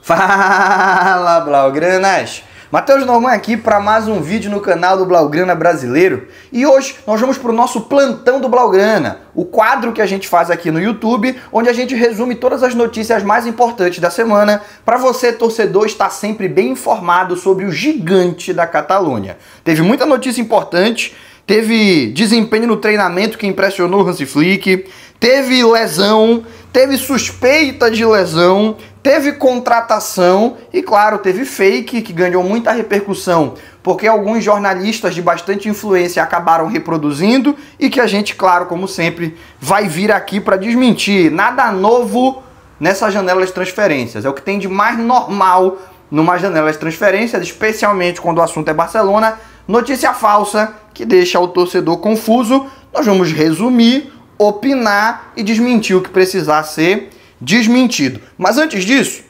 Fala, Blaugranas! Matheus Norman aqui para mais um vídeo no canal do Blaugrana Brasileiro. E hoje nós vamos para o nosso Plantão do Blaugrana, o quadro que a gente faz aqui no YouTube, onde a gente resume todas as notícias mais importantes da semana para você, torcedor, estar sempre bem informado sobre o gigante da Catalunha. Teve muita notícia importante, teve desempenho no treinamento que impressionou o Hansi Flick, teve lesão, teve suspeita de lesão, teve contratação e, claro, teve fake que ganhou muita repercussão porque alguns jornalistas de bastante influência acabaram reproduzindo e que a gente, claro, como sempre, vai vir aqui para desmentir. Nada novo nessa janela de transferências. É o que tem de mais normal numa janela de transferências, especialmente quando o assunto é Barcelona. Notícia falsa que deixa o torcedor confuso. Nós vamos resumir, opinar e desmentir o que precisar ser desmentido. Mas antes disso,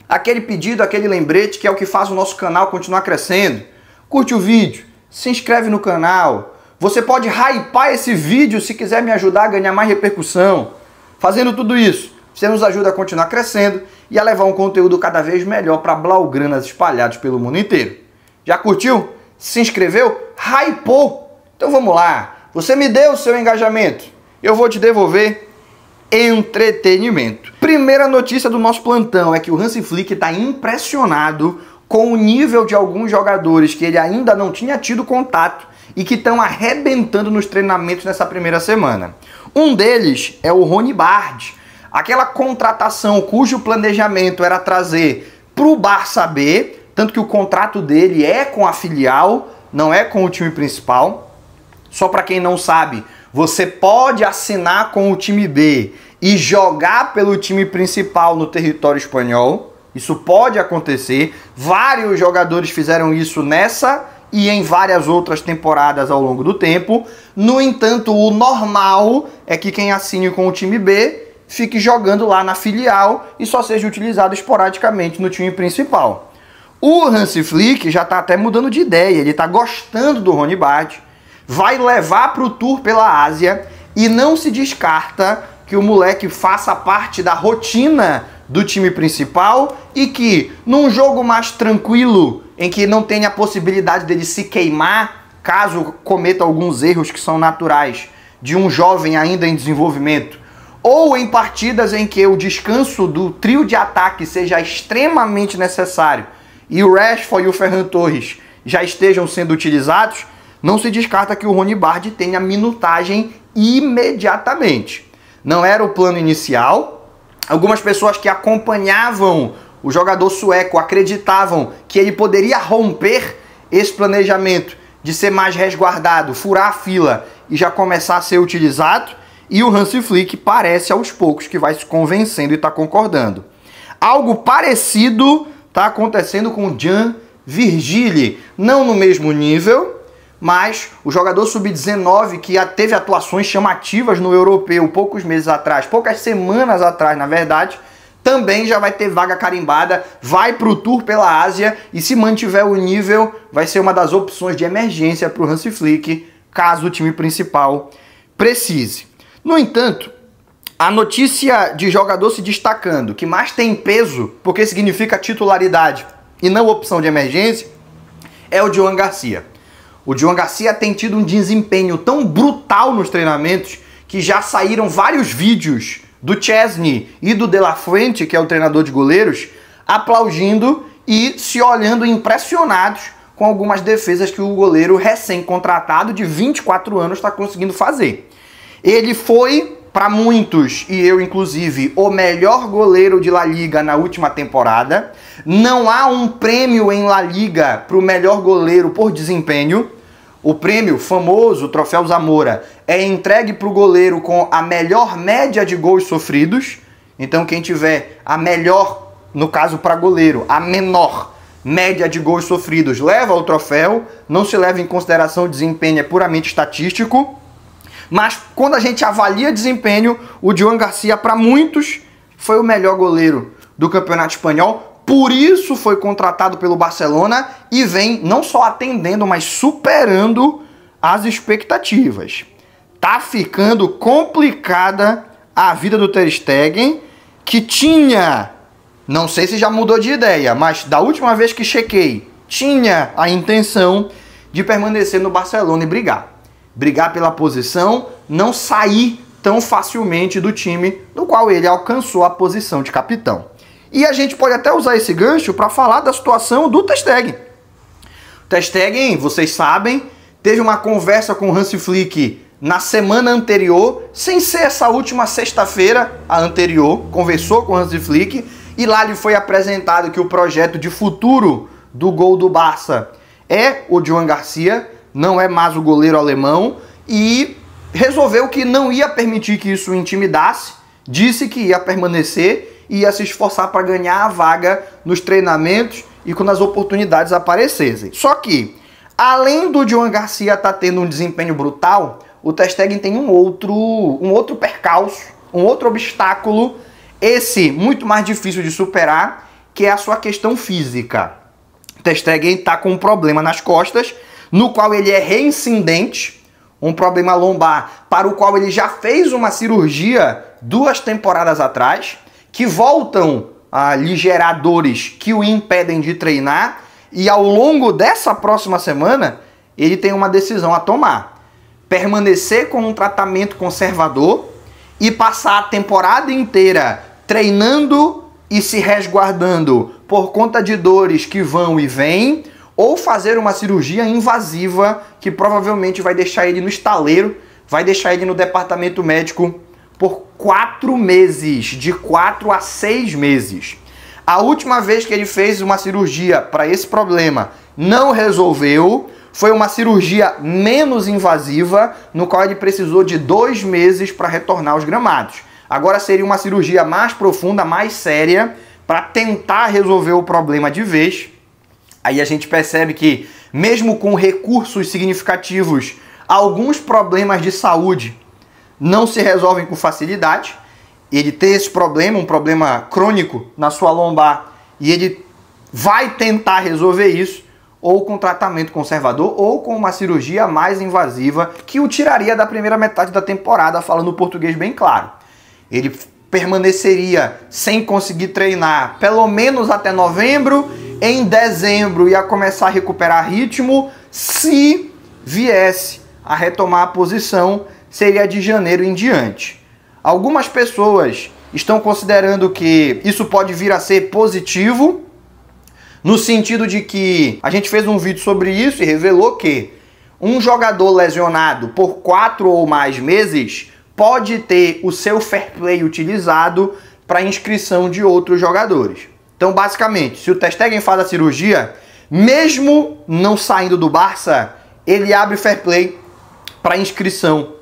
aquele pedido, aquele lembrete que é o que faz o nosso canal continuar crescendo. Curte o vídeo, se inscreve no canal. Você pode hypar esse vídeo se quiser me ajudar a ganhar mais repercussão. Fazendo tudo isso, você nos ajuda a continuar crescendo e a levar um conteúdo cada vez melhor para blaugranas espalhados pelo mundo inteiro. Já curtiu? Se inscreveu? Hypou? Então vamos lá. Você me deu o seu engajamento, eu vou te devolver entretenimento. Primeira notícia do nosso plantão é que o Hansi Flick está impressionado com o nível de alguns jogadores que ele ainda não tinha tido contato e que estão arrebentando nos treinamentos nessa primeira semana. Um deles é o Rony Bard, aquela contratação cujo planejamento era trazer para o Barça B, tanto que o contrato dele é com a filial, não é com o time principal. Só para quem não sabe, você pode assinar com o time B e jogar pelo time principal no território espanhol. Isso pode acontecer. Vários jogadores fizeram isso nessa e em várias outras temporadas ao longo do tempo. No entanto, o normal é que quem assine com o time B fique jogando lá na filial e só seja utilizado esporadicamente no time principal. O Hansi Flick já está até mudando de ideia. Ele está gostando do Rony Bard, vai levar para o Tour pela Ásia e não se descarta que o moleque faça parte da rotina do time principal e que, num jogo mais tranquilo, em que não tenha a possibilidade dele se queimar, caso cometa alguns erros que são naturais de um jovem ainda em desenvolvimento, ou em partidas em que o descanso do trio de ataque seja extremamente necessário e o Rashford e o Ferran Torres já estejam sendo utilizados, não se descarta que o Rony Bard tenha minutagem imediatamente. Não era o plano inicial. Algumas pessoas que acompanhavam o jogador sueco acreditavam que ele poderia romper esse planejamento de ser mais resguardado, furar a fila e já começar a ser utilizado. E o Hansi Flick parece aos poucos que vai se convencendo e está concordando. Algo parecido está acontecendo com o Jan Virgili, não no mesmo nível, mas o jogador sub-19 que teve atuações chamativas no europeu poucos meses atrás, poucas semanas atrás, na verdade, também já vai ter vaga carimbada, vai para o Tour pela Ásia e, se mantiver o nível, vai ser uma das opções de emergência para o Hansi Flick, caso o time principal precise. No entanto, a notícia de jogador se destacando, que mais tem peso, porque significa titularidade e não opção de emergência, é o Joan Garcia. O Joan Garcia tem tido um desempenho tão brutal nos treinamentos que já saíram vários vídeos do Chesney e do De La Fuente, que é o treinador de goleiros, aplaudindo e se olhando impressionados com algumas defesas que o goleiro recém-contratado de 24 anos está conseguindo fazer. Ele foi, para muitos, e eu inclusive, o melhor goleiro de La Liga na última temporada. Não há um prêmio em La Liga para o melhor goleiro por desempenho. O prêmio famoso, o Troféu Zamora, é entregue para o goleiro com a melhor média de gols sofridos. Então quem tiver a melhor, no caso para goleiro, a menor média de gols sofridos leva o troféu. Não se leva em consideração o desempenho, é puramente estatístico. Mas quando a gente avalia desempenho, o Joan Garcia, para muitos, foi o melhor goleiro do Campeonato Espanhol. Por isso foi contratado pelo Barcelona e vem não só atendendo, mas superando as expectativas. Tá ficando complicada a vida do Ter Stegen, que tinha não sei se já mudou de ideia, mas da última vez que chequei, tinha a intenção de permanecer no Barcelona e brigar. Brigar pela posição, não sair tão facilmente do time no qual ele alcançou a posição de capitão. E a gente pode até usar esse gancho para falar da situação do Ter Stegen. O Ter Stegen, vocês sabem, teve uma conversa com o Hansi Flick na semana anterior, sem ser essa última sexta-feira, a anterior, conversou com o Hansi Flick e lá lhe foi apresentado que o projeto de futuro do gol do Barça é o Joan Garcia, não é mais o goleiro alemão, e resolveu que não ia permitir que isso o intimidasse, disse que ia permanecer e ia se esforçar para ganhar a vaga nos treinamentos e quando as oportunidades aparecessem. Só que, além do Joan Garcia estar tendo um desempenho brutal, o Ter Stegen tem um outro percalço, um outro obstáculo, esse muito mais difícil de superar, que é a sua questão física. O Ter Stegen está com um problema nas costas, no qual ele é reincidente, um problema lombar para o qual ele já fez uma cirurgia 2 temporadas atrás, que voltam a lhe gerar dores que o impedem de treinar, e ao longo dessa próxima semana ele tem uma decisão a tomar: permanecer com um tratamento conservador e passar a temporada inteira treinando e se resguardando por conta de dores que vão e vêm, ou fazer uma cirurgia invasiva que provavelmente vai deixar ele no estaleiro, vai deixar ele no departamento médico por 4 meses, de 4 a 6 meses. A última vez que ele fez uma cirurgia para esse problema não resolveu, foi uma cirurgia menos invasiva, no qual ele precisou de 2 meses para retornar aos gramados. Agora seria uma cirurgia mais profunda, mais séria, para tentar resolver o problema de vez. Aí a gente percebe que, mesmo com recursos significativos, alguns problemas de saúde não se resolvem com facilidade. Ele tem esse problema, um problema crônico na sua lombar, e ele vai tentar resolver isso ou com tratamento conservador ou com uma cirurgia mais invasiva que o tiraria da primeira metade da temporada, falando português bem claro. Ele permaneceria sem conseguir treinar pelo menos até novembro. Em dezembro ia começar a recuperar ritmo. Se viesse a retomar a posição, seria de janeiro em diante. Algumas pessoas estão considerando que isso pode vir a ser positivo, no sentido de que a gente fez um vídeo sobre isso e revelou que um jogador lesionado por 4 ou mais meses pode ter o seu fair play utilizado para inscrição de outros jogadores. Então, basicamente, se o Ter Stegen faz a cirurgia, mesmo não saindo do Barça, ele abre fair play para inscrição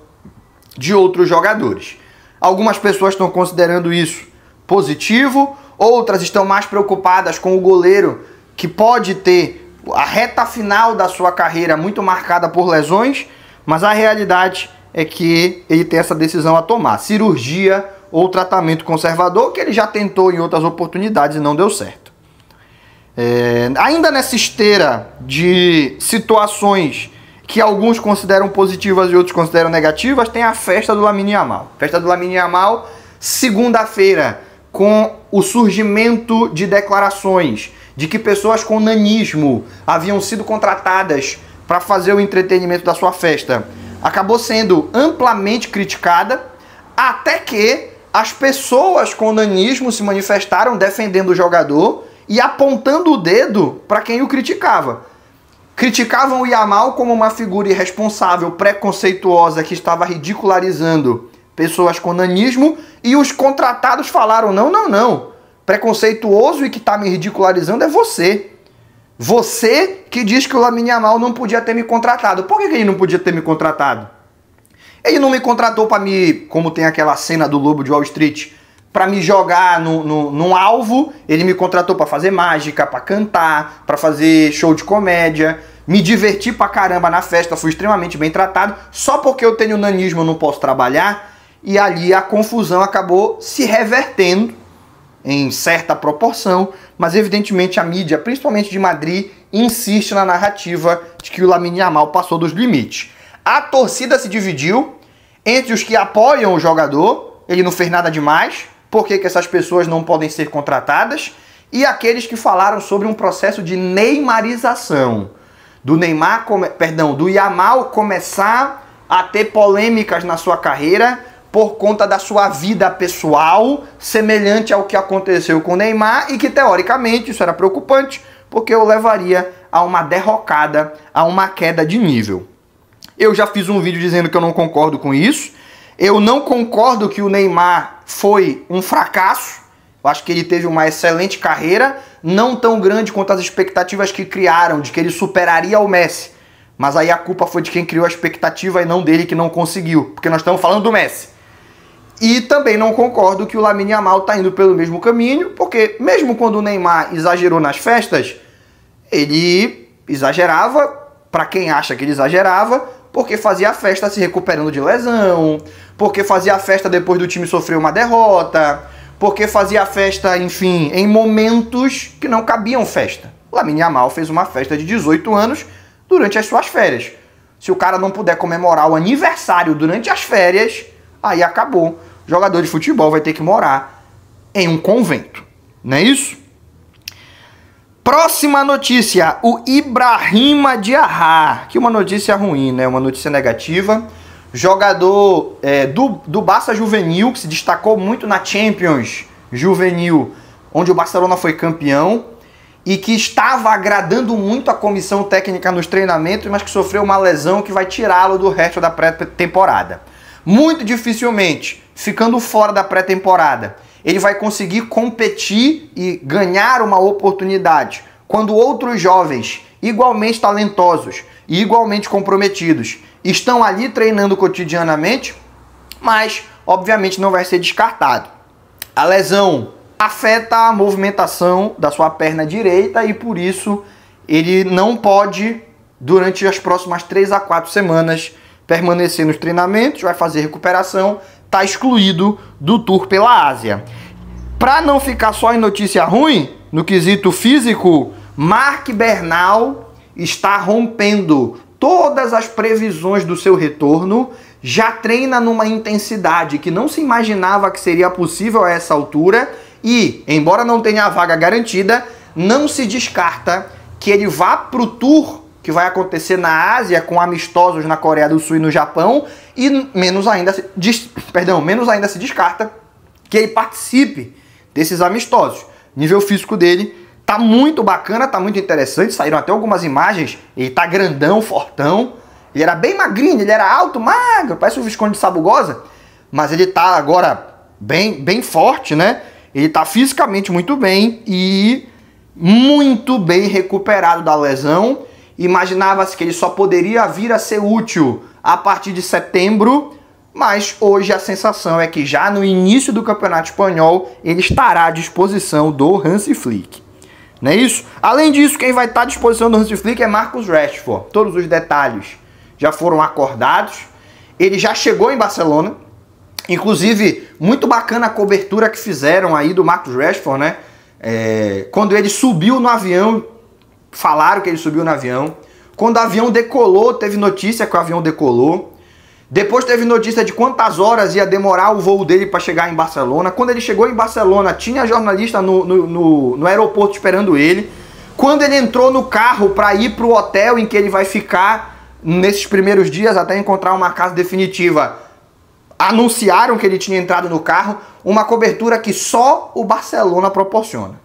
de outros jogadores. Algumas pessoas estão considerando isso positivo, outras estão mais preocupadas com o goleiro, que pode ter a reta final da sua carreira muito marcada por lesões, mas a realidade é que ele tem essa decisão a tomar: cirurgia ou tratamento conservador, que ele já tentou em outras oportunidades e não deu certo. Ainda nessa esteira de situações que alguns consideram positivas e outros consideram negativas, tem a festa do Lamine Yamal. Festa do Lamine Yamal, segunda-feira, com o surgimento de declarações de que pessoas com nanismo haviam sido contratadas para fazer o entretenimento da sua festa, acabou sendo amplamente criticada, até que as pessoas com nanismo se manifestaram defendendo o jogador e apontando o dedo para quem o criticava. Criticavam o Yamal como uma figura irresponsável, preconceituosa, que estava ridicularizando pessoas com nanismo, e os contratados falaram: não, preconceituoso e que está me ridicularizando é você. Você que diz que o Lamine Yamal não podia ter me contratado. Por que ele não podia ter me contratado? Ele não me contratou para me, como tem aquela cena do Lobo de Wall Street, para me jogar num alvo. Ele me contratou para fazer mágica, para cantar, para fazer show de comédia. Me diverti pra caramba na festa, fui extremamente bem tratado. Só porque eu tenho nanismo eu não posso trabalhar. E ali a confusão acabou se revertendo em certa proporção, mas evidentemente a mídia, principalmente de Madrid, insiste na narrativa de que o Lamine Yamal passou dos limites. A torcida se dividiu entre os que apoiam o jogador, ele não fez nada demais, por que essas pessoas não podem ser contratadas, e aqueles que falaram sobre um processo de neymarização, do Yamal começar a ter polêmicas na sua carreira por conta da sua vida pessoal, semelhante ao que aconteceu com o Neymar, e que teoricamente isso era preocupante, porque o levaria a uma derrocada, a uma queda de nível. Eu já fiz um vídeo dizendo que eu não concordo com isso. Eu não concordo que o Neymar foi um fracasso. Eu acho que ele teve uma excelente carreira, não tão grande quanto as expectativas que criaram, de que ele superaria o Messi. Mas aí a culpa foi de quem criou a expectativa e não dele, que não conseguiu, porque nós estamos falando do Messi. E também não concordo que o Lamine Yamal está indo pelo mesmo caminho, porque mesmo quando o Neymar exagerou nas festas, ele exagerava, para quem acha que ele exagerava, porque fazia a festa se recuperando de lesão, porque fazia a festa depois do time sofrer uma derrota, porque fazia a festa, enfim, em momentos que não cabiam festa. O Lamine Yamal fez uma festa de 18 anos durante as suas férias. Se o cara não puder comemorar o aniversário durante as férias, aí acabou. O jogador de futebol vai ter que morar em um convento. Não é isso? Próxima notícia, o Ibrahima Diarra. Que uma notícia ruim, né? Uma notícia negativa. Jogador do Barça Juvenil, que se destacou muito na Champions Juvenil, onde o Barcelona foi campeão, e que estava agradando muito a comissão técnica nos treinamentos, mas que sofreu uma lesão que vai tirá-lo do resto da pré-temporada. Muito dificilmente, ficando fora da pré-temporada, ele vai conseguir competir e ganhar uma oportunidade quando outros jovens, igualmente talentosos e igualmente comprometidos, estão ali treinando cotidianamente, mas obviamente não vai ser descartado. A lesão afeta a movimentação da sua perna direita e por isso ele não pode, durante as próximas 3 a 4 semanas, permanecer nos treinamentos, vai fazer recuperação, está excluído do tour pela Ásia. Para não ficar só em notícia ruim, no quesito físico, Marc Bernal está rompendo todas as previsões do seu retorno, já treina numa intensidade que não se imaginava que seria possível a essa altura e, embora não tenha a vaga garantida, não se descarta que ele vá para o tour que vai acontecer na Ásia, com amistosos na Coreia do Sul e no Japão, e menos ainda se descarta que ele participe desses amistosos. O nível físico dele tá muito bacana, tá muito interessante, saíram até algumas imagens, ele tá grandão, fortão, ele era bem magrinho, ele era alto, magro, parece o Visconde de Sabugosa, mas ele tá agora bem forte, né? Ele tá fisicamente muito bem e muito bem recuperado da lesão. Imaginava-se que ele só poderia vir a ser útil a partir de setembro, mas hoje a sensação é que já no início do Campeonato Espanhol ele estará à disposição do Hansi Flick. Não é isso? Além disso, quem vai estar à disposição do Hansi Flick é Marcus Rashford. Todos os detalhes já foram acordados. Ele já chegou em Barcelona. Inclusive, muito bacana a cobertura que fizeram aí do Marcus Rashford, né? Quando ele subiu no avião, falaram que ele subiu no avião. Quando o avião decolou, teve notícia que o avião decolou. Depois teve notícia de quantas horas ia demorar o voo dele para chegar em Barcelona. Quando ele chegou em Barcelona, tinha jornalista no aeroporto esperando ele. Quando ele entrou no carro para ir para o hotel em que ele vai ficar nesses primeiros dias até encontrar uma casa definitiva, anunciaram que ele tinha entrado no carro. Uma cobertura que só o Barcelona proporciona.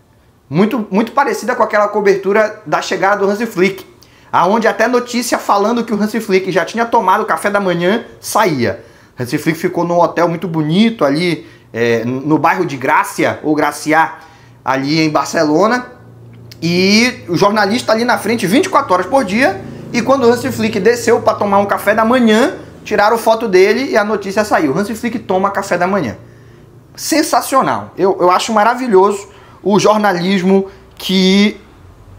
Muito parecida com aquela cobertura da chegada do Hansi Flick, aonde até notícia falando que o Hansi Flick já tinha tomado café da manhã saía. Hansi Flick ficou num hotel muito bonito ali no bairro de Grácia, ou Graciá, ali em Barcelona, e o jornalista ali na frente 24 horas por dia, e quando o Hansi Flick desceu para tomar um café da manhã, tiraram foto dele e a notícia saiu. Hansi Flick toma café da manhã. Sensacional. Eu acho maravilhoso o jornalismo que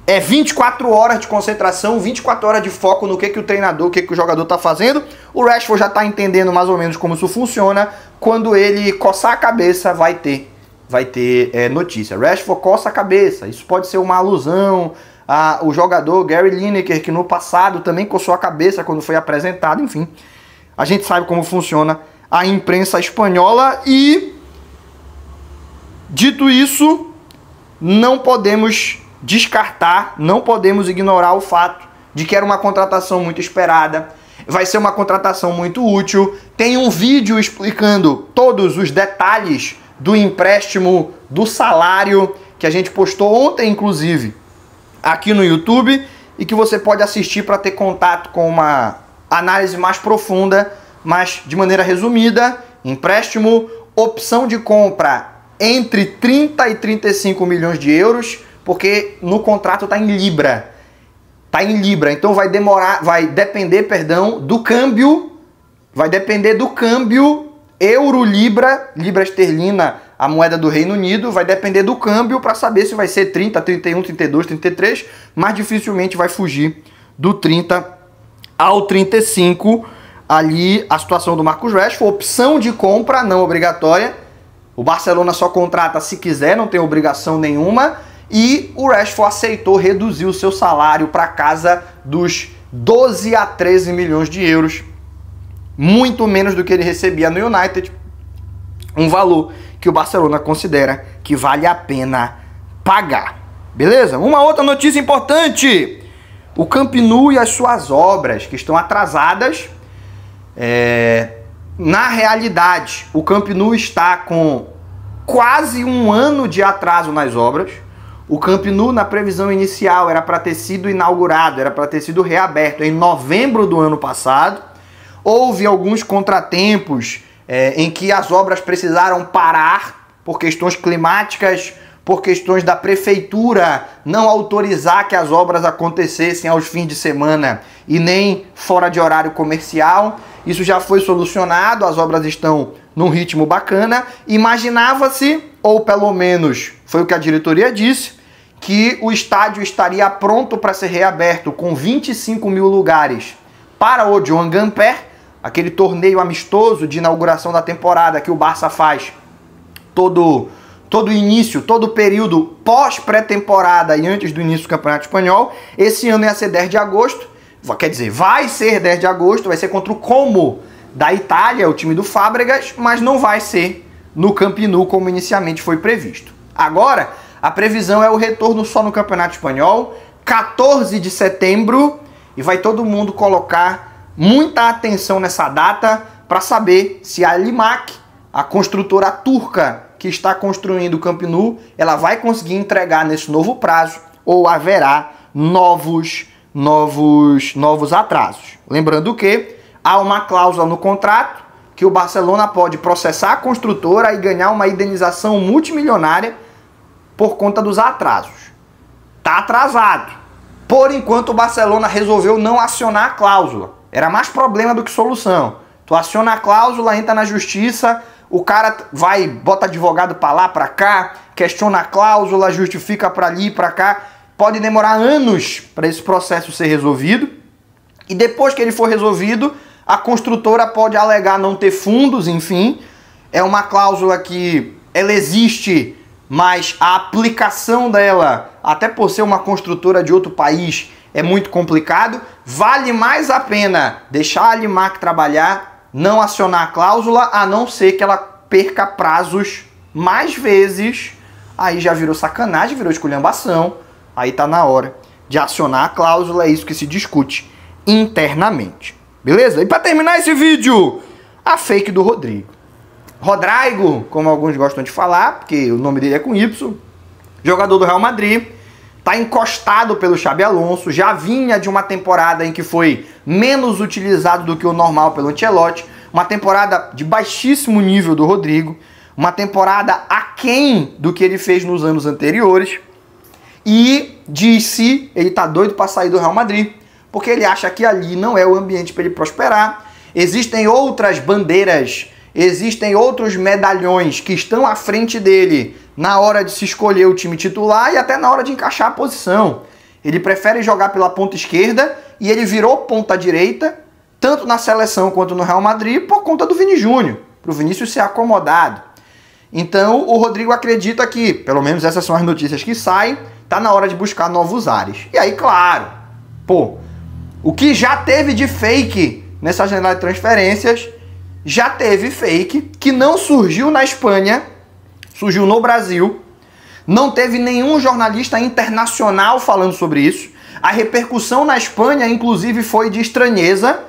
é 24 horas de concentração, 24 horas de foco no que o treinador, o que o jogador está fazendo. O Rashford já está entendendo mais ou menos como isso funciona. Quando ele coçar a cabeça, vai ter notícia. Rashford coça a cabeça. Isso pode ser uma alusão ao jogador Gary Lineker, que no passado também coçou a cabeça quando foi apresentado. Enfim, a gente sabe como funciona a imprensa espanhola. E Dito isso, não podemos descartar, não podemos ignorar o fato de que era uma contratação muito esperada, vai ser uma contratação muito útil. Tem um vídeo explicando todos os detalhes do empréstimo, do salário, que a gente postou ontem, inclusive, aqui no YouTube, e que você pode assistir para ter contato com uma análise mais profunda, mas de maneira resumida. Empréstimo, opção de compra entre 30 e 35 milhões de euros, porque no contrato está em Libra. Está em Libra, então vai depender do câmbio, euro, libra, libra esterlina, a moeda do Reino Unido, vai depender do câmbio para saber se vai ser 30, 31, 32, 33, mas dificilmente vai fugir do 30 ao 35. Ali a situação do Marcus Rashford, opção de compra não obrigatória. O Barcelona só contrata se quiser, não tem obrigação nenhuma. E o Rashford aceitou reduzir o seu salário para casa dos 12 a 13 milhões de euros. Muito menos do que ele recebia no United. Um valor que o Barcelona considera que vale a pena pagar. Beleza? Uma outra notícia importante. O Camp Nou e as suas obras que estão atrasadas. Na realidade, o Camp Nou está com quase um ano de atraso nas obras. O Camp Nou, na previsão inicial, era para ter sido inaugurado, era para ter sido reaberto em novembro do ano passado. Houve alguns contratempos em que as obras precisaram parar por questões climáticas, por questões da prefeitura não autorizar que as obras acontecessem aos fins de semana e nem fora de horário comercial. Isso já foi solucionado, as obras estão num ritmo bacana. Imaginava-se, ou pelo menos foi o que a diretoria disse, que o estádio estaria pronto para ser reaberto com 25 mil lugares para o Joan Gamper, aquele torneio amistoso de inauguração da temporada que o Barça faz todo início, todo período pós-pré-temporada e antes do início do Campeonato Espanhol. Esse ano ia ser 10 de agosto, quer dizer, vai ser 10 de agosto, vai ser contra o Como da Itália, o time do Fábregas, mas não vai ser no Camp Nou como inicialmente foi previsto. Agora, a previsão é o retorno só no Campeonato Espanhol, 14 de setembro, e vai todo mundo colocar muita atenção nessa data para saber se a Alimak, a construtora turca que está construindo o Camp Nou, ela vai conseguir entregar nesse novo prazo ou haverá novos atrasos. Lembrando que há uma cláusula no contrato que o Barcelona pode processar a construtora e ganhar uma indenização multimilionária por conta dos atrasos. Tá atrasado. Por enquanto o Barcelona resolveu não acionar a cláusula. Era mais problema do que solução. Tu aciona a cláusula, entra na justiça, o cara vai, bota advogado para lá, para cá, questiona a cláusula, justifica para ali, para cá. Pode demorar anos para esse processo ser resolvido. E depois que ele for resolvido, a construtora pode alegar não ter fundos, enfim. É uma cláusula que ela existe, mas a aplicação dela, até por ser uma construtora de outro país, é muito complicado. Vale mais a pena deixar a Alimak trabalhar, não acionar a cláusula, a não ser que ela perca prazos mais vezes. Aí já virou sacanagem, virou esculhambação. Aí tá na hora de acionar a cláusula, é isso que se discute internamente. Beleza? E para terminar esse vídeo, a fake do Rodrigo. Rodrigo, como alguns gostam de falar, porque o nome dele é com Y, jogador do Real Madrid, tá encostado pelo Xabi Alonso, já vinha de uma temporada em que foi menos utilizado do que o normal pelo Ancelotti, uma temporada de baixíssimo nível do Rodrigo, uma temporada aquém do que ele fez nos anos anteriores, e disse, ele tá doido para sair do Real Madrid, porque ele acha que ali não é o ambiente para ele prosperar. Existem outras bandeiras, existem outros medalhões que estão à frente dele na hora de se escolher o time titular e até na hora de encaixar a posição. Ele prefere jogar pela ponta esquerda e ele virou ponta direita, tanto na seleção quanto no Real Madrid, por conta do Vini Júnior, para o Vinícius ser acomodado. Então o Rodrigo acredita que, pelo menos essas são as notícias que saem, tá na hora de buscar novos ares. E aí, claro, o que já teve de fake nessa janela de transferências, já teve fake que não surgiu na Espanha, surgiu no Brasil, não teve nenhum jornalista internacional falando sobre isso, a repercussão na Espanha, inclusive, foi de estranheza.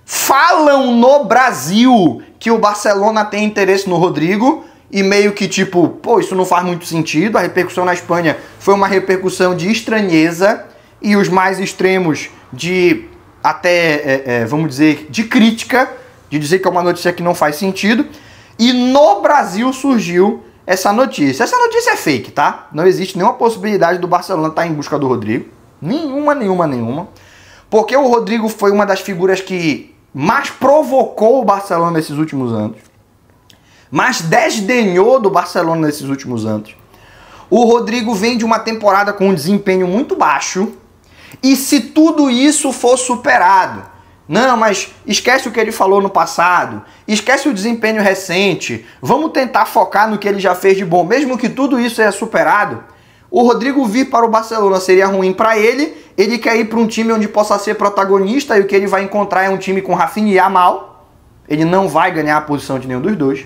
Falam no Brasil que o Barcelona tem interesse no Rodrigo e meio que tipo, pô, isso não faz muito sentido. A repercussão na Espanha foi uma repercussão de estranheza e os mais extremos de até, vamos dizer, de crítica, de dizer que é uma notícia que não faz sentido. E no Brasil surgiu essa notícia. Essa notícia é fake, tá? Não existe nenhuma possibilidade do Barcelona estar em busca do Rodrigo. Nenhuma. Porque o Rodrigo foi uma das figuras que mais provocou o Barcelona nesses últimos anos. Mais desdenhou do Barcelona nesses últimos anos. O Rodrigo vem de uma temporada com um desempenho muito baixo. E se tudo isso for superado, não, mas esquece o que ele falou no passado, esquece o desempenho recente, vamos tentar focar no que ele já fez de bom, mesmo que tudo isso seja superado, o Rodrigo vir para o Barcelona seria ruim para ele, ele quer ir para um time onde possa ser protagonista e o que ele vai encontrar é um time com Rafinha e Yamal, ele não vai ganhar a posição de nenhum dos dois,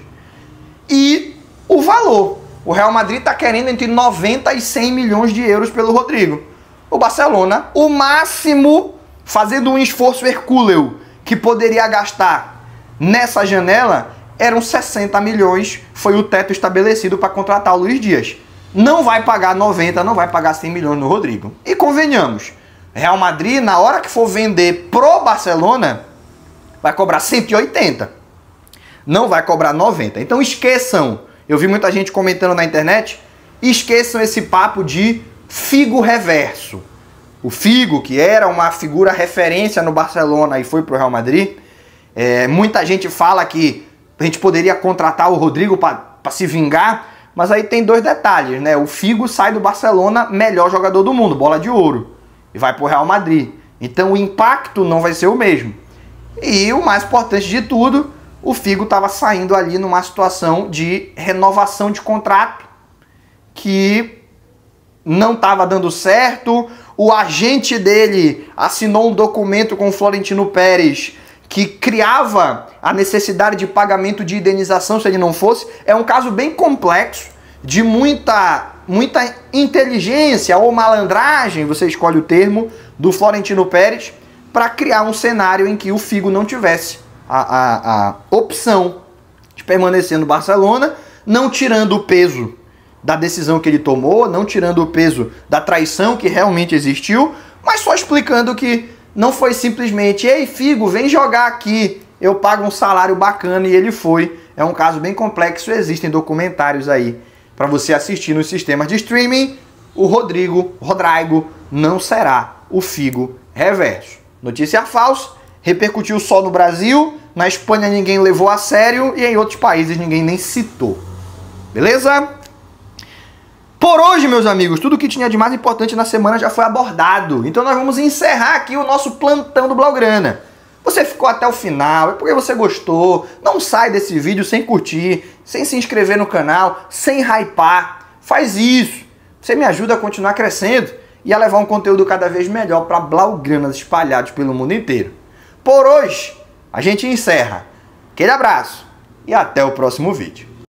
e o valor, o Real Madrid está querendo entre 90 e 100 milhões de euros pelo Rodrigo. O Barcelona, o máximo, fazendo um esforço hercúleo que poderia gastar nessa janela, eram 60 milhões, foi o teto estabelecido para contratar o Luís Dias. Não vai pagar 90, não vai pagar 100 milhões no Rodrigo. E convenhamos, Real Madrid, na hora que for vender pro Barcelona, vai cobrar 180. Não vai cobrar 90. Então esqueçam, eu vi muita gente comentando na internet, esqueçam esse papo de Figo reverso. O Figo, que era uma figura referência no Barcelona e foi pro Real Madrid, muita gente fala que a gente poderia contratar o Rodrigo para se vingar, mas aí tem dois detalhes, né? O Figo sai do Barcelona melhor jogador do mundo, bola de ouro, e vai pro Real Madrid. Então o impacto não vai ser o mesmo. E o mais importante de tudo, o Figo estava saindo ali numa situação de renovação de contrato que não estava dando certo, o agente dele assinou um documento com o Florentino Pérez que criava a necessidade de pagamento de indenização se ele não fosse. É um caso bem complexo, de muita inteligência ou malandragem, você escolhe o termo, do Florentino Pérez, para criar um cenário em que o Figo não tivesse a opção de permanecer no Barcelona, não tirando o peso da decisão que ele tomou, não tirando o peso da traição que realmente existiu, mas só explicando que não foi simplesmente, ei Figo, vem jogar aqui, eu pago um salário bacana, e ele foi. É um caso bem complexo, existem documentários aí para você assistir nos sistemas de streaming. O Rodrigo não será o Figo reverso. Notícia falsa, repercutiu só no Brasil, na Espanha ninguém levou a sério e em outros países ninguém nem citou. Beleza? Por hoje, meus amigos, tudo que tinha de mais importante na semana já foi abordado. Então nós vamos encerrar aqui o nosso plantão do Blaugrana. Você ficou até o final, é porque você gostou. Não sai desse vídeo sem curtir, sem se inscrever no canal, sem hypar. Faz isso. Você me ajuda a continuar crescendo e a levar um conteúdo cada vez melhor para Blaugranas espalhados pelo mundo inteiro. Por hoje, a gente encerra. Aquele abraço e até o próximo vídeo.